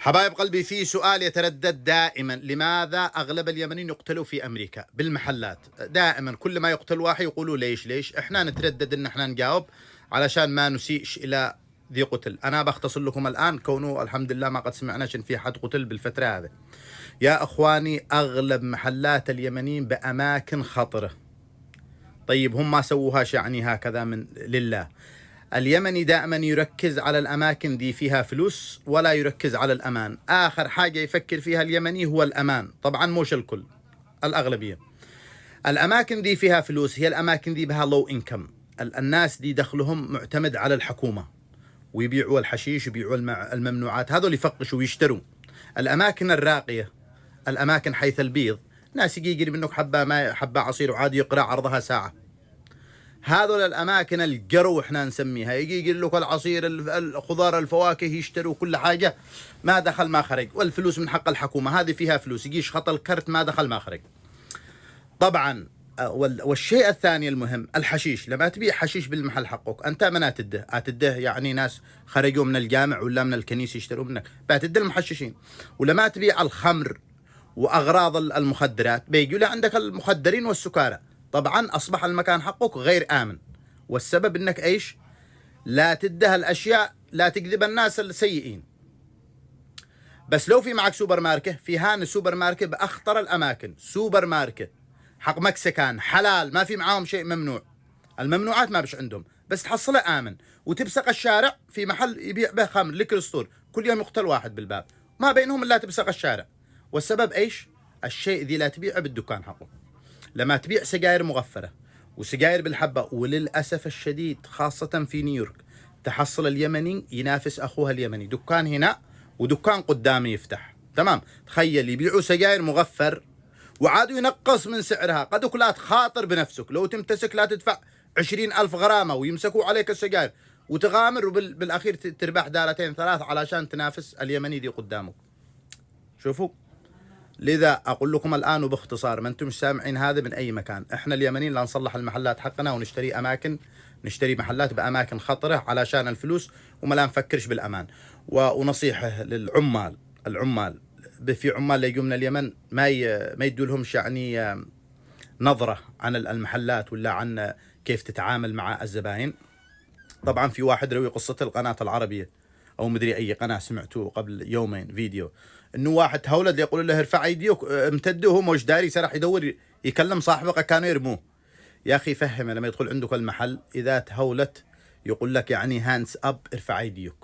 حبايب قلبي، في سؤال يتردد دائما: لماذا أغلب اليمنيين يقتلوا في أمريكا بالمحلات؟ دائما كل ما يقتل واحد يقولوا ليش احنا نتردد ان احنا نجاوب علشان ما نسيئش إلى ذي قتل. أنا بختصر لكم الآن، كونه الحمد لله ما قد سمعناش إن في حد قتل بالفترة هذه. يا أخواني، أغلب محلات اليمنيين بأماكن خطرة. طيب هم ما سووهاش يعني هكذا من لله. اليمني دائما يركز على الأماكن دي فيها فلوس ولا يركز على الأمان. آخر حاجة يفكر فيها اليمني هو الأمان، طبعا مش الكل، الأغلبية. الأماكن دي فيها فلوس، هي الأماكن دي بها لو إنكم. الناس دي دخلهم معتمد على الحكومة، ويبيعوا الحشيش ويبيعوا الممنوعات، هذول يفقشوا ويشتروا. الأماكن الراقية، الأماكن حيث البيض، ناس يجي يقرب منك حبة ما حبة عصير وعادي يقرأ عرضها ساعة. هذول الأماكن القرو احنا نسميها، يجي يقول لك العصير، الخضار، الفواكه، يشتروا كل حاجة، ما دخل ما خرج، والفلوس من حق الحكومة، هذه فيها فلوس، يجي يشخط الكرت ما دخل ما خرج. طبعا والشيء الثاني المهم الحشيش. لما تبيع حشيش بالمحل حقك أنت من أتده يعني ناس خرجوا من الجامع ولا من الكنيسة يشتروا منك، بتده المحششين. ولما تبيع الخمر وأغراض المخدرات بيجوا عندك المخدرين والسكارى. طبعا أصبح المكان حقك غير آمن، والسبب إنك إيش؟ لا تده الأشياء، لا تكذب الناس السيئين. بس لو في معك سوبر ماركت، في هان السوبر ماركت بأخطر الأماكن، سوبر ماركت حق مكسكان حلال، ما في معاهم شيء ممنوع، الممنوعات ما بش عندهم، بس تحصله آمن. وتبسق الشارع في محل يبيع به خمر، ليكر ستور، كل يوم يقتل واحد بالباب، ما بينهم إلا تبسق الشارع. والسبب إيش؟ الشيء ذي لا تبيعه بالدكان حقه. لما تبيع سجاير مغفرة وسجاير بالحبة، وللأسف الشديد خاصة في نيويورك، تحصل اليمني ينافس أخوها اليمني، دكان هنا ودكان قدامي يفتح، تمام؟ تخيل يبيعوا سجاير مغفر وعادوا ينقص من سعرها. قدك لا تخاطر بنفسك، لو تمتسك لا تدفع 20,000 غرامة ويمسكوا عليك السجاير وتغامر، وبالأخير تربح دالتين ثلاث علشان تنافس اليمني دي قدامك. شوفوا، لذا أقول لكم الآن وباختصار، ما أنتم سامعين هذا من أي مكان، إحنا اليمنيين لا نصلح المحلات حقنا ونشتري نشتري محلات بأماكن خطرة علشان الفلوس، وما لا نفكرش بالأمان. ونصيحة للعمال، في عمال يجوا من اليمن ما يدوا لهمش يعني نظرة عن المحلات ولا عن كيف تتعامل مع الزباين. طبعا في واحد روي قصة القناة العربية او مدري اي قناه، سمعتوه قبل يومين فيديو، انه واحد تهولد يقول له ارفع ايديك، امتده، هو مش داري، سرح يدور يكلم صاحبه كانوا يرموه. يا اخي فهمه، لما يدخل عندك المحل اذا تهولت يقول لك يعني هاندز اب، ارفع ايديك،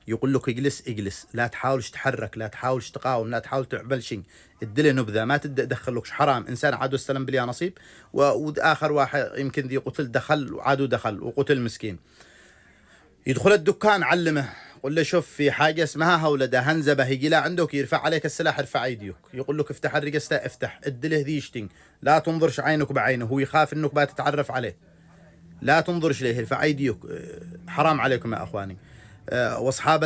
يقول لك اجلس، لا تحاولش تحرك، لا تحاولش تقاوم، لا تحاول تعمل شيء، ادله نبذه، ما تدخلكش حرام. انسان عادوا السلام باليا نصيب. واخر واحد يمكن ذي قتل، دخل وعادوا دخل وقتل مسكين. يدخل الدكان علمه، قل له شوف في حاجة اسمها هولدة هنزبة، هيجي لا عندك يرفع عليك السلاح، ارفع ايديك، يقول لك افتح الرقسته، افتح، ادله ذي يشتين، لا تنظرش عينك بعينه، هو يخاف انك بتتعرف عليه، لا تنظرش ليه، ارفع ايديك. حرام عليكم يا اخواني. واصحاب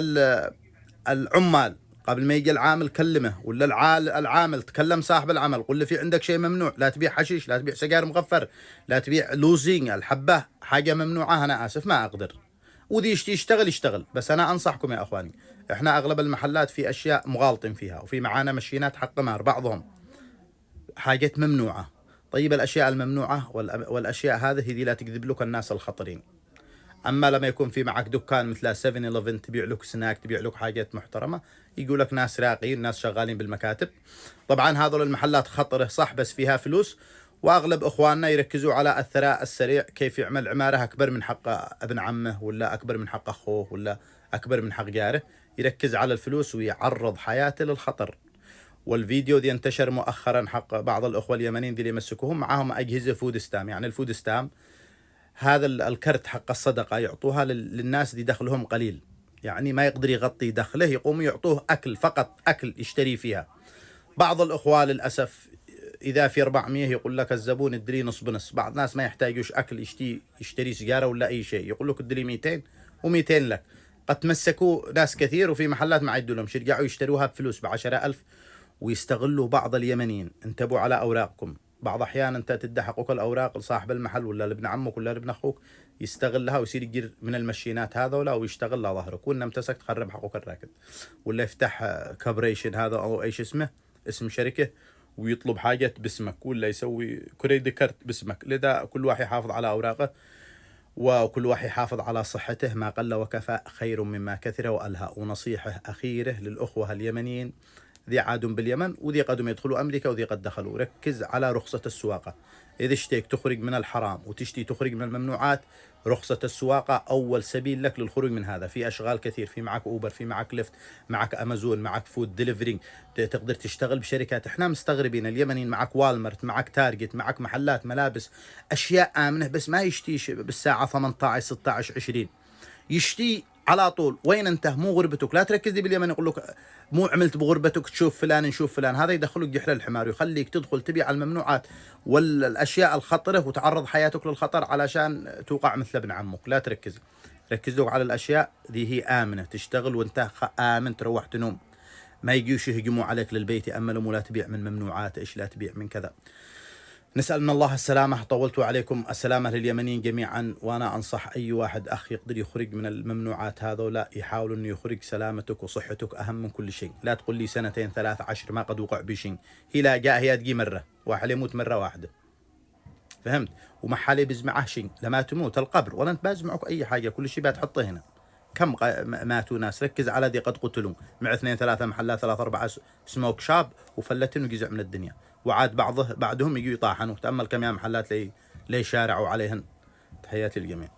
العمال قبل ما يجي العامل كلمه، ولا العامل تكلم صاحب العمل، قل له في عندك شيء ممنوع، لا تبيع حشيش، لا تبيع سجاير مغفر، لا تبيع لوزين الحبة، حاجة ممنوعة، انا اسف ما اقدر. ودي يشتغل، بس انا انصحكم يا اخواني، احنا اغلب المحلات في اشياء مغالطين فيها، وفي معانا مشينات حق قمار بعضهم حاجات ممنوعة. طيب الاشياء الممنوعة والاشياء هذه لا تكذب لك الناس الخطرين. اما لما يكون في معك دكان مثل 7-11 تبيع لك سناك، تبيع لك حاجات محترمة، يقول لك ناس راقيين، ناس شغالين بالمكاتب. طبعا هذول المحلات خطرة صح، بس فيها فلوس، واغلب اخواننا يركزوا على الثراء السريع، كيف يعمل عمارة اكبر من حق ابن عمه، ولا اكبر من حق اخوه، ولا اكبر من حق جاره، يركز على الفلوس ويعرض حياته للخطر. والفيديو دي انتشر مؤخرا حق بعض الاخوه اليمنيين دي اللي يمسكوهم معاهم اجهزه فود ستام. يعني الفود ستام هذا الكرت حق الصدقه يعطوها للناس دي دخلهم قليل، يعني ما يقدر يغطي دخله، يقوموا يعطوه اكل، فقط اكل يشتري فيها. بعض الاخوه للاسف اذا في 400 يقول لك الزبون ادري نص بنص. بعض الناس ما يحتاجوش اكل، يشتري سيجاره ولا اي شيء، يقول لك ادري 200 و200 لك. قد تمسكوا ناس كثير، وفي محلات ما عيدوا لهم، يرجعوا يشتروها بفلوس ب10,000 ويستغلوا بعض اليمنيين. انتبهوا على اوراقكم، بعض أحيان أنت تدي حقوق الأوراق لصاحب المحل ولا لابن عمك ولا لابن أخوك، يستغلها ويصير يدير من المشينات هذولا ويشتغل له ظهرك، وإن امتسك تخرب حقوق الراكد، ولا يفتح كابريشن هذا أو إيش اسمه، اسم شركة، ويطلب حاجات باسمك، ولا يسوي كريدت كارت باسمك. لذا كل واحد يحافظ على أوراقه، وكل واحد يحافظ على صحته، ما قل وكفى خير مما كثر وألهى. ونصيحة أخيرة للأخوة اليمنيين ذي عاد باليمن وذي قدم يدخلوا أمريكا وذي قد دخلوا، ركز على رخصة السواقة. إذا اشتيك تخرج من الحرام وتشتي تخرج من الممنوعات، رخصة السواقة أول سبيل لك للخروج من هذا. في أشغال كثير، في معك أوبر، في معك ليفت، معك أمازون، معك فود ديليفري، تقدر تشتغل بشركات. احنا مستغربين اليمنيين، معك والمرت، معك تارجت، معك محلات ملابس، أشياء آمنة، بس ما يشتيش بالساعة 18 16 20، يشتي على طول. وين انت؟ مو غربتك. لا تركز لي باليمن يقول لك مو عملت بغربتك تشوف فلان نشوف فلان، هذا يدخلك جحر الحمار ويخليك تدخل تبيع الممنوعات والاشياء الخطره وتعرض حياتك للخطر علشان توقع مثل ابن عمك. لا تركز، ركز لك على الاشياء ذي هي امنه، تشتغل وانت امن، تروح تنوم، ما يجيوش يهجموا عليك للبيت يأملوا ولا تبيع من ممنوعات، ايش لا تبيع من كذا. نسأل من الله السلامة. طولت عليكم، السلامة لليمنيين جميعا. وأنا أنصح أي واحد أخ يقدر يخرج من الممنوعات هذا ولا يحاول أنه يخرج. سلامتك وصحتك أهم من كل شيء. لا تقول لي سنتين 3 10 ما قد وقع بشيء. هي لا جاء هي تجي مرة واحد يموت مرة واحدة، فهمت؟ وما حالي بزمعه شيء، لما تموت القبر ولا أنت بازمعك أي حاجة، كل شيء بتحطه هنا. كم ماتوا ناس، ركز على ذي قد قتلوا مع 2 3 محلات 3 4 سموك شاب وفلتن وجزع من الدنيا، وعاد بعضهم يجوا يطاحنوا. تأمل كم يا محلات لي شارعوا عليهن. تحياتي للجميع.